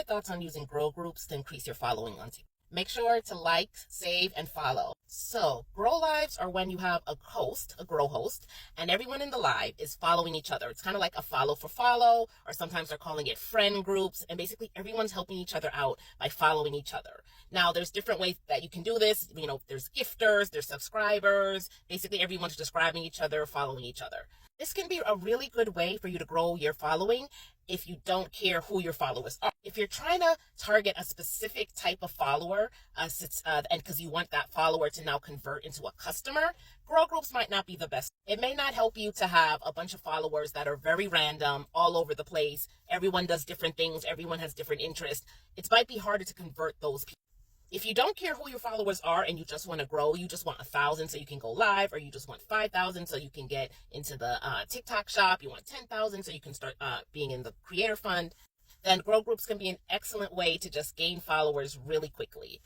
thoughts on using grow groups to increase your following on TikTok? Make sure to like, save, and follow. So, grow lives are when you have a host, a grow host, and everyone in the live is following each other. It's kind of like a follow for follow, or sometimes they're calling it friend groups, and basically everyone's helping each other out by following each other. Now, there's different ways that you can do this. You know, there's gifters, there's subscribers. Basically, everyone's describing each other, following each other. This can be a really good way for you to grow your following if you don't care who your followers are. If you're trying to target a specific type of follower, and because you want that follower to now convert into a customer, grow groups might not be the best. It may not help you to have a bunch of followers that are very random, all over the place. Everyone does different things. Everyone has different interests. It might be harder to convert those people. If you don't care who your followers are and you just want to grow, you just want 1,000 so you can go live, or you just want 5,000 so you can get into the TikTok shop, you want 10,000 so you can start being in the creator fund, then grow groups can be an excellent way to just gain followers really quickly.